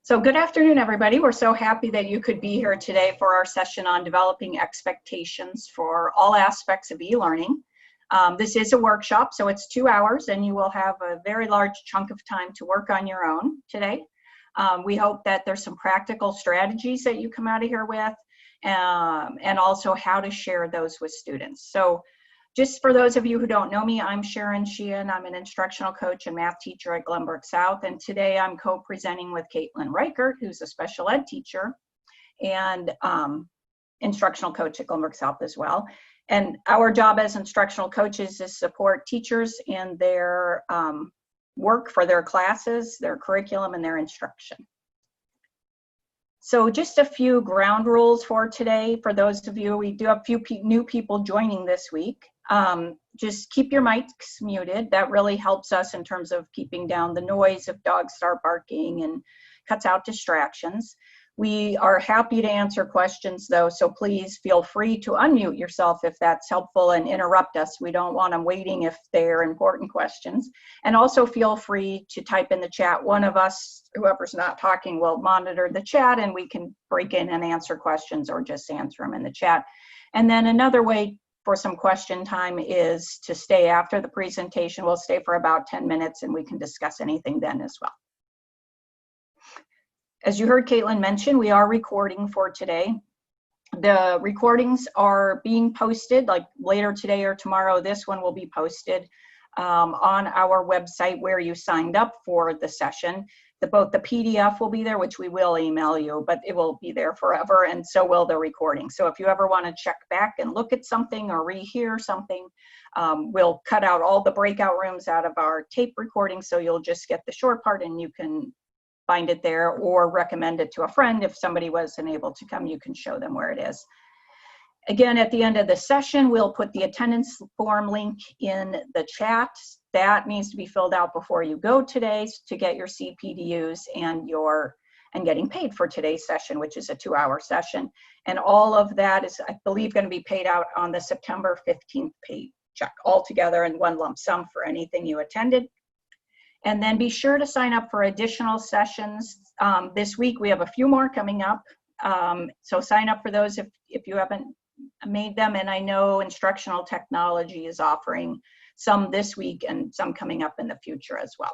So good afternoon, everybody. We're so happy that you could be here today for our session on developing expectations for all aspects of e-learning. This is a workshop, so it's 2 hours, and you will have a very large chunk of time to work on your own today. We hope that there's some practical strategies that you come out of here with, and also how to share those with students. So just for those of you who don't know me, I'm Sharon Sheehan. I'm an instructional coach and math teacher at Glenbrook South, and today I'm co-presenting with Caitlin Reichert, who's a special ed teacher and instructional coach at Glenbrook South as well. And our job as instructional coaches is support teachers in their work for their classes, their curriculum, and their instruction. So just a few ground rules for today. For those of you, we do have a few new people joining this week. Just keep your mics muted. That really helps us in terms of keeping down the noise if dogs start barking and cuts out distractions. We are happy to answer questions though, so please feel free to unmute yourself if that's helpful and interrupt us. We don't want them waiting if they're important questions. And also feel free to type in the chat. One of us, whoever's not talking, will monitor the chat and we can break in and answer questions or just answer them in the chat. And then another way for some question time is to stay after the presentation. We'll stay for about 10 minutes and we can discuss anything then as well. As you heard Caitlin mention, we are recording for today. The recordings are being posted like later today or tomorrow. This one will be posted on our website where you signed up for the session. Both the PDF will be there, which we will email you, but it will be there forever, and so will the recording. So if you ever want to check back and look at something or rehear something, we'll cut out all the breakout rooms out of our tape recording, so you'll just get the short part and you can find it there or recommend it to a friend. If somebody wasn't able to come, you can show them where it is. Again, at the end of the session, we'll put the attendance form link in the chat. That needs to be filled out before you go today to get your CPDUs and getting paid for today's session, which is a 2-hour session. And all of that is, I believe, going to be paid out on the September 15th paycheck all together in one lump sum for anything you attended. And then be sure to sign up for additional sessions. This week we have a few more coming up. So sign up for those if you haven't made them. And I know instructional technology is offering some this week and some coming up in the future as well.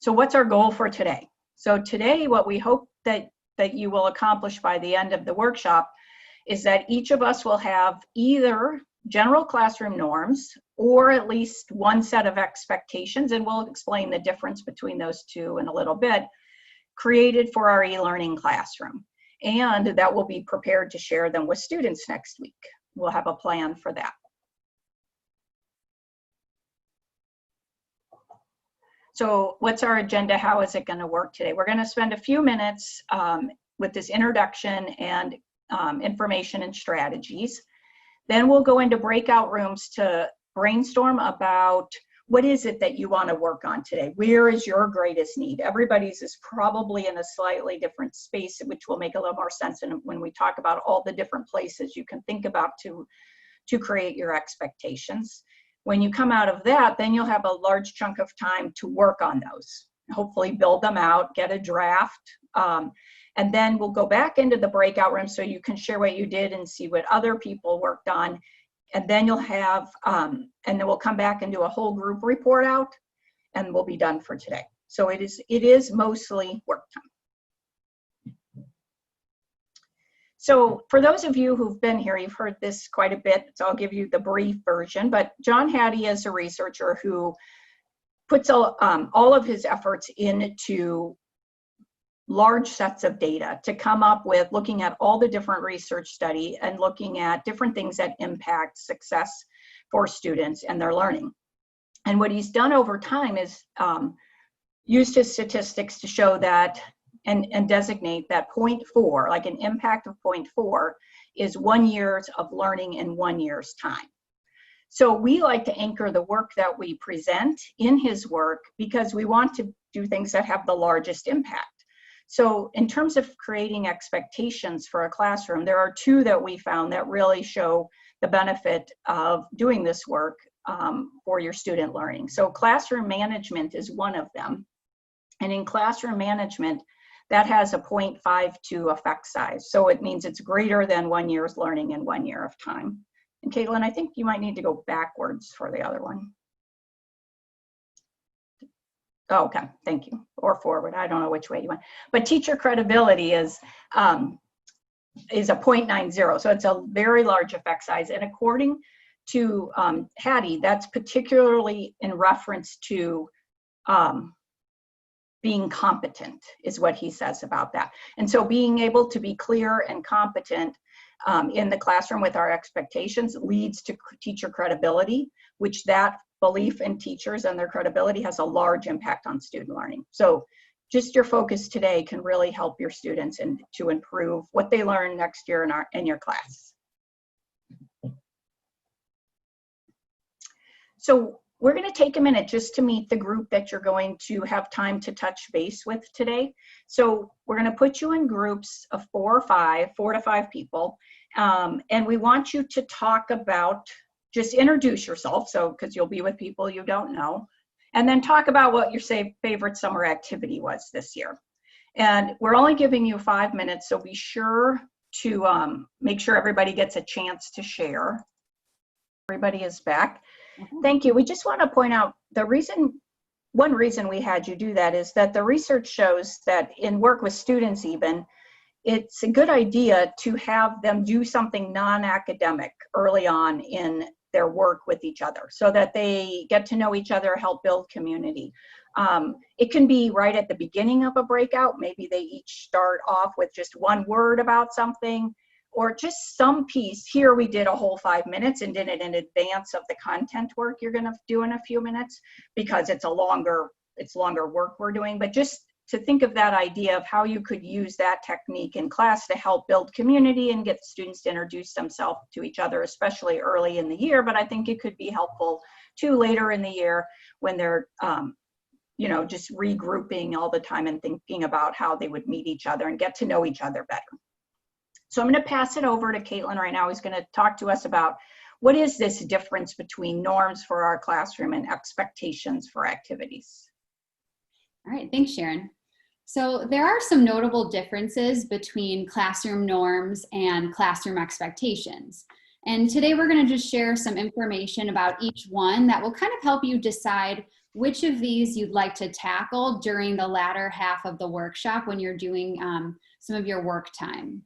So what's our goal for today? So today what we hope that you will accomplish by the end of the workshop is that each of us will have either general classroom norms or at least one set of expectations, and we'll explain the difference between those two in a little bit, created for our e-learning classroom. And that we'll be prepared to share them with students next week. We'll have a plan for that. So what's our agenda? How is it going to work today? We're going to spend a few minutes with this introduction and information and strategies. Then we'll go into breakout rooms to brainstorm about what is it that you want to work on today? Where is your greatest need? Everybody's is probably in a slightly different space, which will make a little more sense when we talk about all the different places you can think about to create your expectations. When you come out of that, then you'll have a large chunk of time to work on those. Hopefully build them out, get a draft, and then we'll go back into the breakout room so you can share what you did and see what other people worked on. And then you'll have, and then we'll come back and do a whole group report out, and we'll be done for today. So it is mostly work time. So for those of you who've been here, you've heard this quite a bit, so I'll give you the brief version, but John Hattie is a researcher who puts all of his efforts into large sets of data to come up with looking at all the different research study and looking at different things that impact success for students and their learning. And what he's done over time is used his statistics to show that and designate that 0.4, like an impact of 0.4, is 1 year of learning in 1 year's time. So we like to anchor the work that we present in his work because we want to do things that have the largest impact. So in terms of creating expectations for a classroom, there are two that we found that really show the benefit of doing this work for your student learning. So classroom management is one of them. And in classroom management, that has a 0.52 effect size. So it means it's greater than 1 year's learning in 1 year of time. And Caitlin, I think you might need to go backwards for the other one. Oh, okay, thank you. Or forward, I don't know which way you went. But teacher credibility is a 0.90, so it's a very large effect size. And according to Hattie, that's particularly in reference to being competent, is what he says about that. And so being able to be clear and competent in the classroom with our expectations leads to teacher credibility, which that belief in teachers and their credibility has a large impact on student learning. So just your focus today can really help your students and to improve what they learn next year in your class. So we're going to take a minute just to meet the group that you're going to have time to touch base with today. So we're going to put you in groups of 4 to 5 people. And we want you to talk about, just introduce yourself, so because you'll be with people you don't know, and then talk about what your favorite summer activity was this year. And we're only giving you 5 minutes, so be sure to make sure everybody gets a chance to share. Everybody is back. Thank you. We just want to point out one reason we had you do that is that the research shows that in work with students even, it's a good idea to have them do something non-academic early on in their work with each other so that they get to know each other, help build community. It can be right at the beginning of a breakout. Maybe they each start off with just one word about something, or just some piece. Here we did a whole 5 minutes and did it in advance of the content work you're going to do in a few minutes because it's longer work we're doing. But just to think of that idea of how you could use that technique in class to help build community and get students to introduce themselves to each other, especially early in the year. But I think it could be helpful too later in the year when they're just regrouping all the time and thinking about how they would meet each other and get to know each other better. So I'm going to pass it over to Caitlin right now, who's going to talk to us about what is this difference between norms for our classroom and expectations for activities. All right, thanks, Sharon. So there are some notable differences between classroom norms and classroom expectations. And today we're going to just share some information about each one that will kind of help you decide which of these you'd like to tackle during the latter half of the workshop when you're doing some of your work time.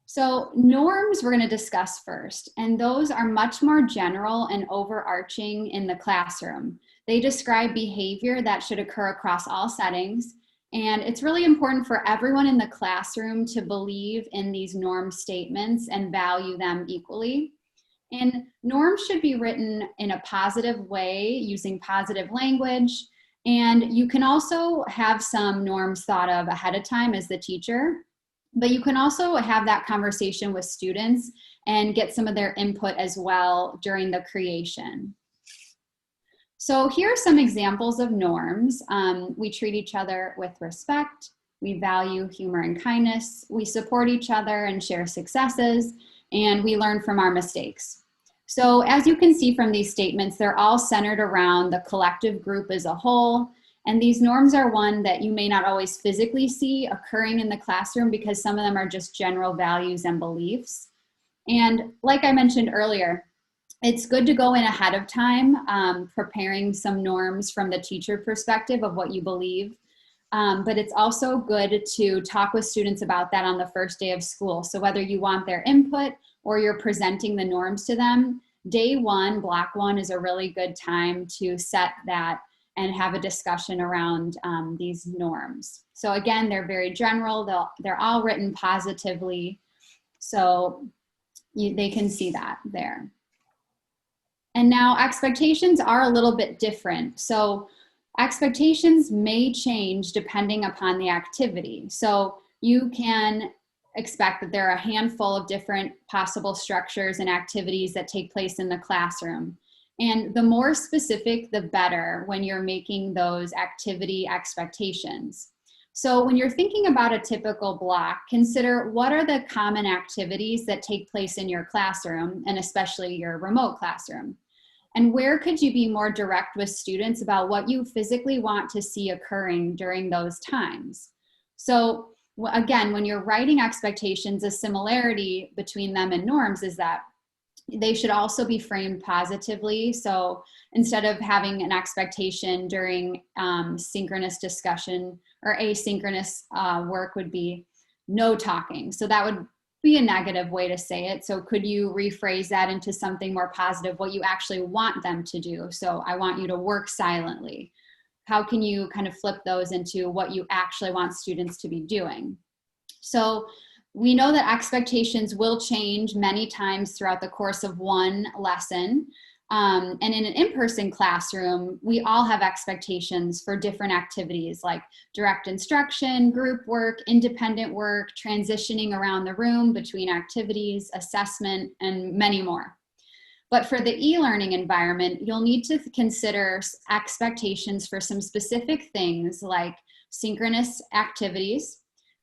So norms we're going to discuss first, and those are much more general and overarching in the classroom. They describe behavior that should occur across all settings, and it's really important for everyone in the classroom to believe in these norm statements and value them equally. And norms should be written in a positive way using positive language, and you can also have some norms thought of ahead of time as the teacher. But you can also have that conversation with students and get some of their input as well during the creation. So here are some examples of norms. We treat each other with respect. We value humor and kindness. We support each other and share successes. And we learn from our mistakes. So as you can see from these statements, they're all centered around the collective group as a whole. And these norms are one that you may not always physically see occurring in the classroom because some of them are just general values and beliefs. And like I mentioned earlier, it's good to go in ahead of time, preparing some norms from the teacher perspective of what you believe. But it's also good to talk with students about that on the first day of school. So whether you want their input or you're presenting the norms to them, day one, block one, is a really good time to set that and have a discussion around these norms. So again, they're very general. They're all written positively. So they can see that there. And now expectations are a little bit different. So expectations may change depending upon the activity. So you can expect that there are a handful of different possible structures and activities that take place in the classroom. And the more specific, the better when you're making those activity expectations. So when you're thinking about a typical block, consider what are the common activities that take place in your classroom, and especially your remote classroom. And where could you be more direct with students about what you physically want to see occurring during those times? So again, when you're writing expectations, a similarity between them and norms is that they should also be framed positively. So instead of having an expectation during synchronous discussion, or asynchronous work would be no talking. So that would be a negative way to say it. So could you rephrase that into something more positive, what you actually want them to do? So I want you to work silently. How can you kind of flip those into what you actually want students to be doing? So we know that expectations will change many times throughout the course of one lesson. And in an in-person classroom, we all have expectations for different activities like direct instruction, group work, independent work, transitioning around the room between activities, assessment, and many more. But for the e-learning environment, you'll need to consider expectations for some specific things like synchronous activities,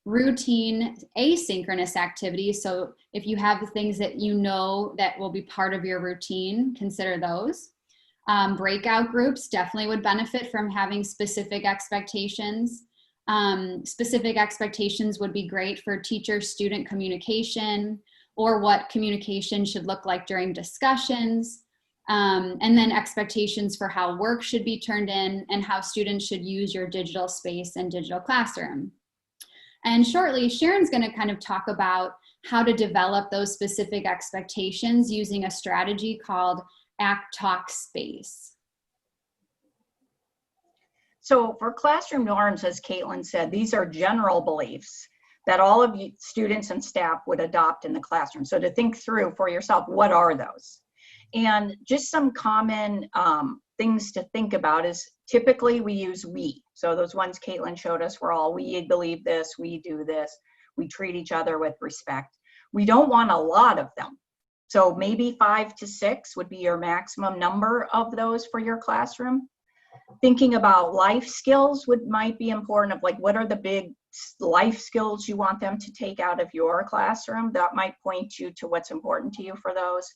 routine asynchronous activities. So if you have the things that you know that will be part of your routine, consider those. Breakout groups definitely would benefit from having specific expectations. Specific expectations would be great for teacher-student communication, or what communication should look like during discussions. And then expectations for how work should be turned in and how students should use your digital space and digital classroom. And shortly, Sharon's going to kind of talk about how to develop those specific expectations using a strategy called Act Talk Space. So for classroom norms, as Caitlin said, these are general beliefs that all of you students and staff would adopt in the classroom. So to think through for yourself, what are those? And just some common things to think about is typically we use we. So those ones Caitlin showed us were all we believe this, we do this, we treat each other with respect. We don't want a lot of them. So maybe 5 to 6 would be your maximum number of those for your classroom. Thinking about life skills might be important, of like, what are the big life skills you want them to take out of your classroom? That might point you to what's important to you for those.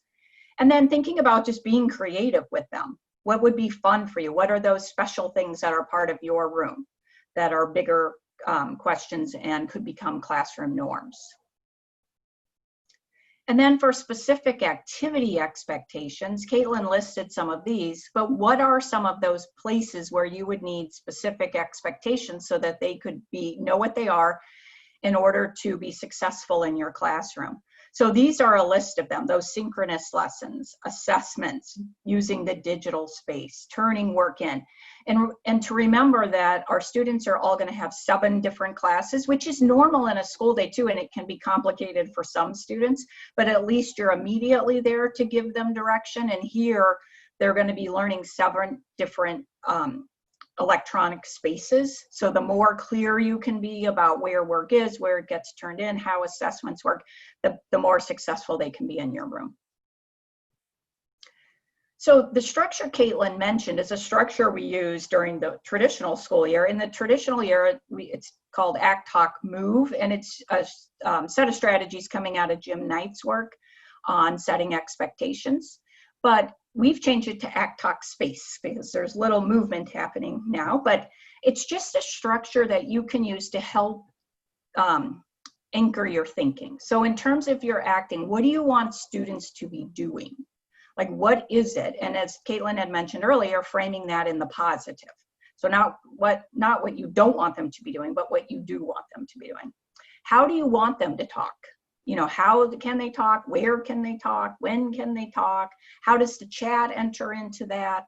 And then thinking about just being creative with them. What would be fun for you? What are those special things that are part of your room that are bigger questions and could become classroom norms? And then for specific activity expectations, Caitlin listed some of these, but what are some of those places where you would need specific expectations so that they could know what they are in order to be successful in your classroom? So these are a list of them: those synchronous lessons, assessments, using the digital space, turning work in. And to remember that our students are all going to have 7 different classes, which is normal in a school day too, and it can be complicated for some students, but at least you're immediately there to give them direction. And here they're going to be learning 7 different electronic spaces. So the more clear you can be about where work is, where it gets turned in, how assessments work, the more successful they can be in your room. So the structure Caitlin mentioned is a structure we use during the traditional school year. In the traditional year, it's called Act, Talk, Move, and it's a set of strategies coming out of Jim Knight's work on setting expectations. But we've changed it to Act, Talk, Space because there's little movement happening now, but it's just a structure that you can use to help anchor your thinking. So in terms of your acting, what do you want students to be doing? Like, what is it? And as Caitlin had mentioned earlier, framing that in the positive. So not what you don't want them to be doing, but what you do want them to be doing. How do you want them to talk? You know, how can they talk? Where can they talk? When can they talk? How does the chat enter into that?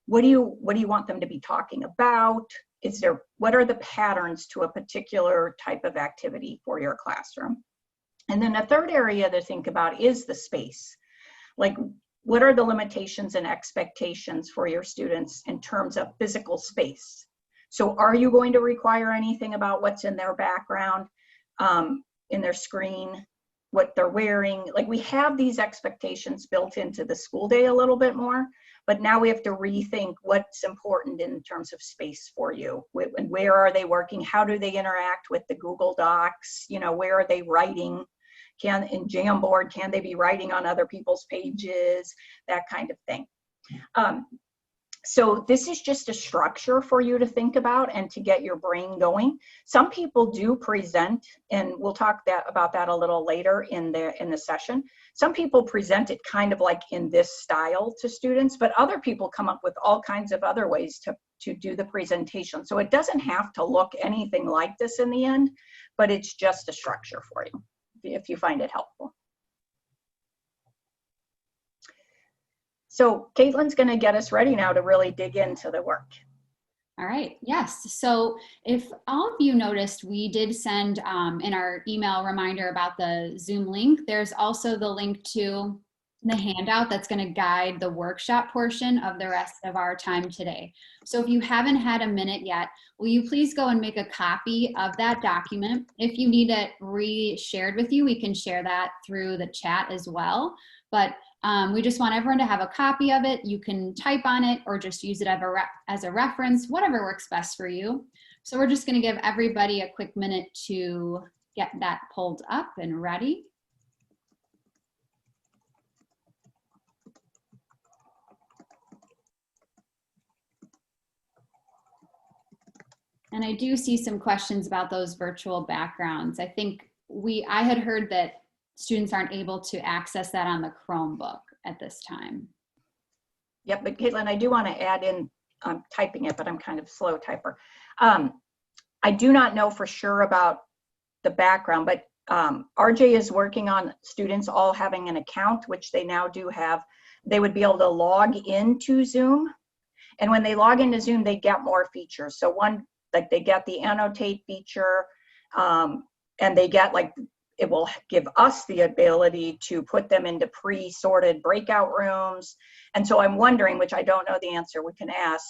What do you want them to be talking about? What are the patterns to a particular type of activity for your classroom? And then a third area to think about is the space. Like, what are the limitations and expectations for your students in terms of physical space? So are you going to require anything about what's in their background, in their screen, what they're wearing? Like, we have these expectations built into the school day a little bit more, but now we have to rethink what's important in terms of space for you. And where are they working? How do they interact with the Google Docs? You know, where are they writing? in Jamboard, can they be writing on other people's pages, that kind of thing. So this is just a structure for you to think about and to get your brain going. Some people do present, and we'll talk about that a little later in the session. Some people present it kind of like in this style to students, but other people come up with all kinds of other ways to do the presentation. So it doesn't have to look anything like this in the end, but it's just a structure for you if you find it helpful. So Caitlin's going to get us ready now to really dig into the work. All right, yes. So if all of you noticed, we did send in our email reminder about the Zoom link. There's also the link to the handout that's going to guide the workshop portion of the rest of our time today. So if you haven't had a minute yet, will you please go and make a copy of that document? If you need it re-shared with you, we can share that through the chat as well. But we just want everyone to have a copy of it. You can type on it or just use it as a reference, whatever works best for you. So we're just going to give everybody a quick minute to get that pulled up and ready. And I do see some questions about those virtual backgrounds. I think I had heard that students aren't able to access that on the Chromebook at this time. Yep, but Caitlin, I do want to add in, I'm typing it, but I'm kind of slow typer. I do not know for sure about the background, but RJ is working on students all having an account, which they now do have. They would be able to log into Zoom. And when they log into Zoom, they get more features. So one, like they get the annotate feature, and they get like, it will give us the ability to put them into pre-sorted breakout rooms. And so I'm wondering, which I don't know the answer, we can ask,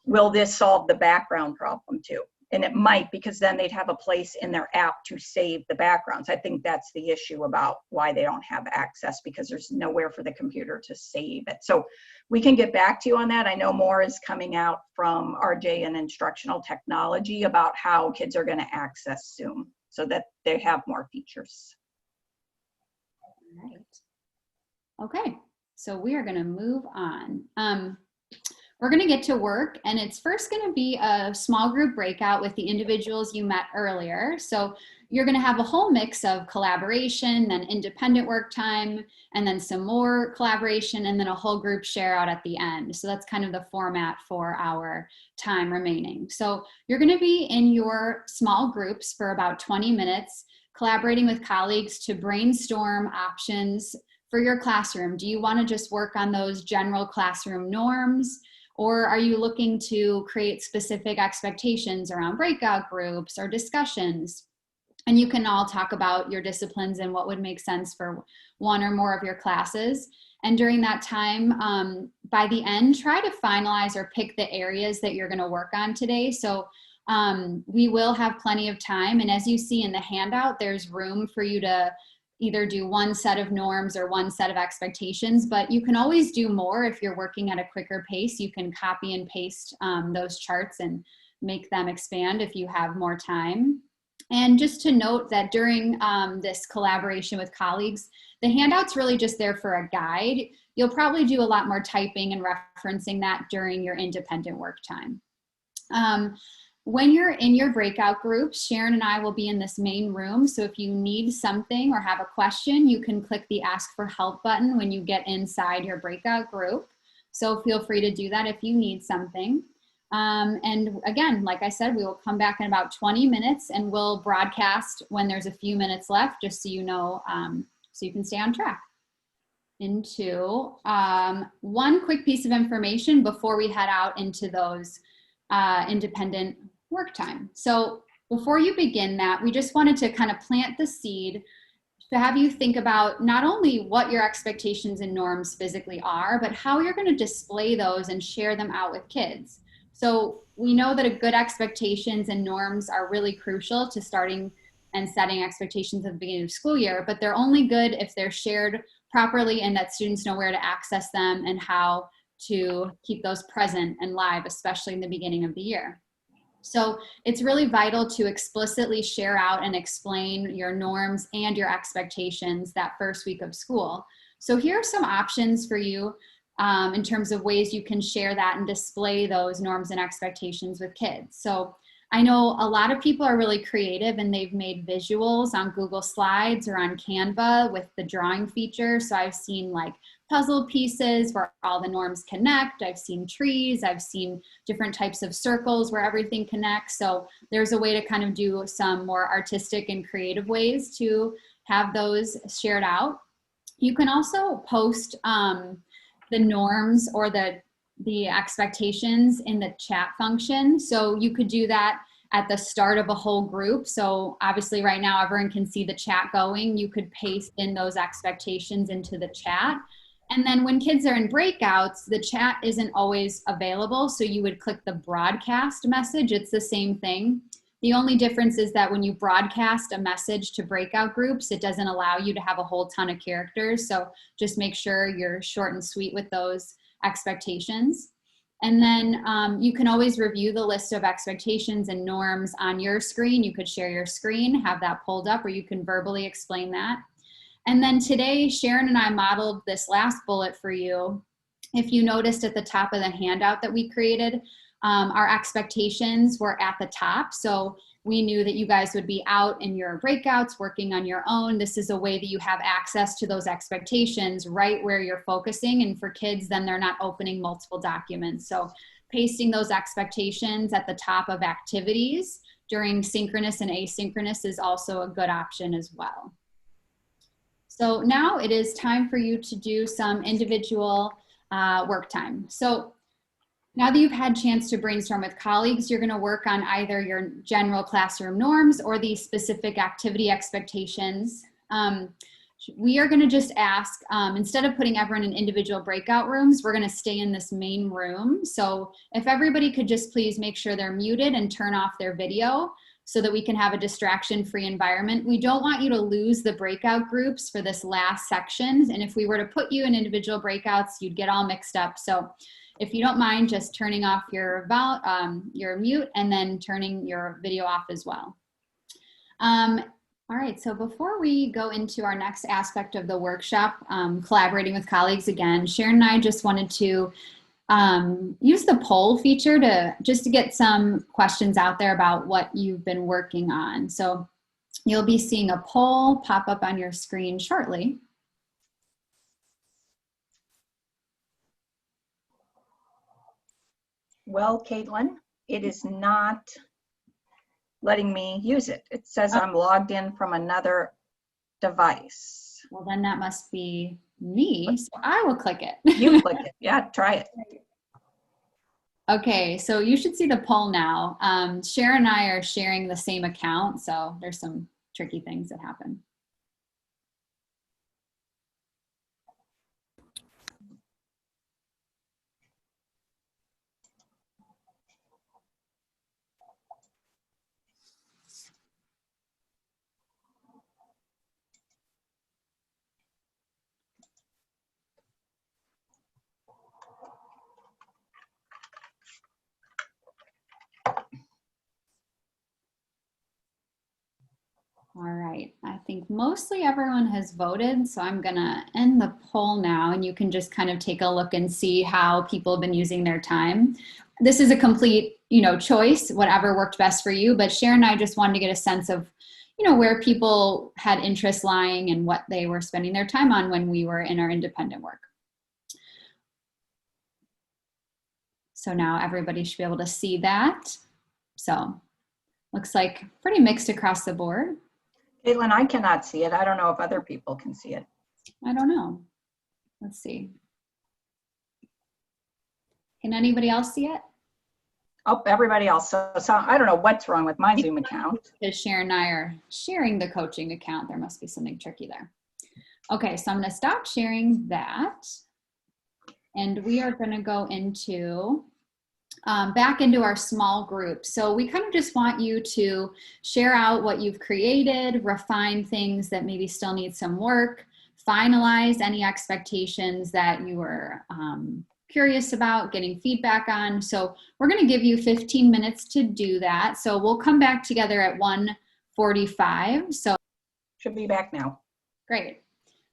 will this solve the background problem too? And it might, because then they'd have a place in their app to save the backgrounds. I think that's the issue about why they don't have access, because there's nowhere for the computer to save it. So we can get back to you on that. I know more is coming out from RJ and instructional technology about how kids are going to access Zoom, so that they have more features. All right. Okay, so we are going to move on. We're going to get to work, and it's first going to be a small group breakout with the individuals you met earlier. So you're going to have a whole mix of collaboration, then independent work time, and then some more collaboration, and then a whole group share out at the end. So that's kind of the format for our time remaining. So you're going to be in your small groups for about 20 minutes, collaborating with colleagues to brainstorm options for your classroom. Do you want to just work on those general classroom norms? Or are you looking to create specific expectations around breakout groups or discussions? And you can all talk about your disciplines and what would make sense for one or more of your classes. And during that time, by the end, try to finalize or pick the areas that you're going to work on today. So we will have plenty of time. And as you see in the handout, there's room for you to either do one set of norms or one set of expectations, but you can always do more if you're working at a quicker pace. You can copy and paste those charts and make them expand if you have more time. And just to note that during this collaboration with colleagues, the handout's really just there for a guide. You'll probably do a lot more typing and referencing that during your independent work time. When you're in your breakout groups, Sharon and I will be in this main room. So if you need something or have a question, you can click the Ask for Help button when you get inside your breakout group. So feel free to do that if you need something. And again, like I said, we will come back in about 20 minutes and we'll broadcast when there's a few minutes left, just so you know, so you can stay on track. Into one quick piece of information before we head out into those independent work time. So before you begin that, we just wanted to kind of plant the seed to have you think about not only what your expectations and norms physically are, but how you're going to display those and share them out with kids. So we know that a good expectations and norms are really crucial to starting and setting expectations at the beginning of school year, but they're only good if they're shared properly and that students know where to access them and how to keep those present and live, especially in the beginning of the year. So it's really vital to explicitly share out and explain your norms and your expectations that first week of school. So here are some options for you in terms of ways you can share that and display those norms and expectations with kids. So I know a lot of people are really creative and they've made visuals on Google Slides or on Canva with the drawing feature. So I've seen like puzzle pieces where all the norms connect. I've seen trees. I've seen different types of circles where everything connects. So there's a way to kind of do some more artistic and creative ways to have those shared out. You can also post the norms or the expectations in the chat function. So you could do that at the start of a whole group. So obviously right now everyone can see the chat going. You could paste in those expectations into the chat. And then when kids are in breakouts, the chat isn't always available. So you would click the broadcast message. It's the same thing. The only difference is that when you broadcast a message to breakout groups, it doesn't allow you to have a whole ton of characters. So just make sure you're short and sweet with those expectations. And then you can always review the list of expectations and norms on your screen. You could share your screen, have that pulled up, or you can verbally explain that. And then today, Sharon and I modeled this last bullet for you. If you noticed at the top of the handout that we created, our expectations were at the top. So we knew that you guys would be out in your breakouts, working on your own. This is a way that you have access to those expectations right where you're focusing. And for kids, then they're not opening multiple documents. So pasting those expectations at the top of activities during synchronous and asynchronous is also a good option as well. So now it is time for you to do some individual work time. So now that you've had a chance to brainstorm with colleagues, you're going to work on either your general classroom norms or the specific activity expectations. We are going to just ask, instead of putting everyone in individual breakout rooms, we're going to stay in this main room. So if everybody could just please make sure they're muted and turn off their video so that we can have a distraction-free environment. We don't want you to lose the breakout groups for this last section. And if we were to put you in individual breakouts, you'd get all mixed up. So if you don't mind just turning off your mute and then turning your video off as well. All right, so before we go into our next aspect of the workshop, collaborating with colleagues again, Sharon and I just wanted to use the poll feature to get some questions out there about what you've been working on. So you'll be seeing a poll pop up on your screen shortly. Well, Caitlin, it is not letting me use it. It says I'm logged in from another device. Well, then that must be me, so I will click it. You click it. Yeah, try it. Okay, so you should see the poll now. Sharon and I are sharing the same account, so there's some tricky things that happen. All right, I think mostly everyone has voted, so I'm gonna end the poll now and you can just kind of take a look and see how people have been using their time. This is a complete, choice, whatever worked best for you, but Sharon and I just wanted to get a sense of, where people had interest lying and what they were spending their time on when we were in our independent work. So now everybody should be able to see that. So looks like pretty mixed across the board. Caitlin, I cannot see it. I don't know if other people can see it. I don't know. Let's see. Can anybody else see it? Oh, everybody else. So I don't know what's wrong with my Zoom account. Because Sharon and I are sharing the coaching account. There must be something tricky there. Okay, so I'm going to stop sharing that. And we are going to go into back into our small group. So we kind of just want you to share out what you've created, refine things that maybe still need some work, finalize any expectations that you were curious about, getting feedback on. So we're going to give you 15 minutes to do that. So we'll come back together at 1:45. So Should be back now. great.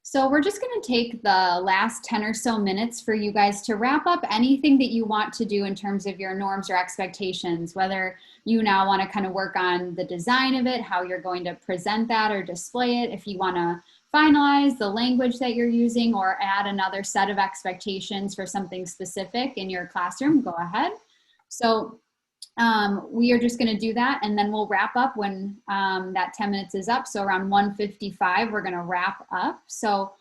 So we're just going to take the last 10 or so minutes for you guys to wrap up anything that you want to do in terms of your norms or expectations, whether you now want to kind of work on the design of it, how you're going to present that or display it, if you want to finalize the language that you're using or add another set of expectations for something specific in your classroom, go ahead. So we are just going to do that, and then we'll wrap up when that 10 minutes is up. So around 1:55, we're going to wrap up. So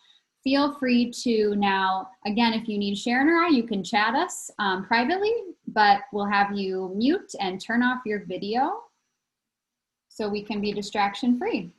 feel free to now, again, if you need Sharon or I, you can chat us privately, but we'll have you mute and turn off your video so we can be distraction free.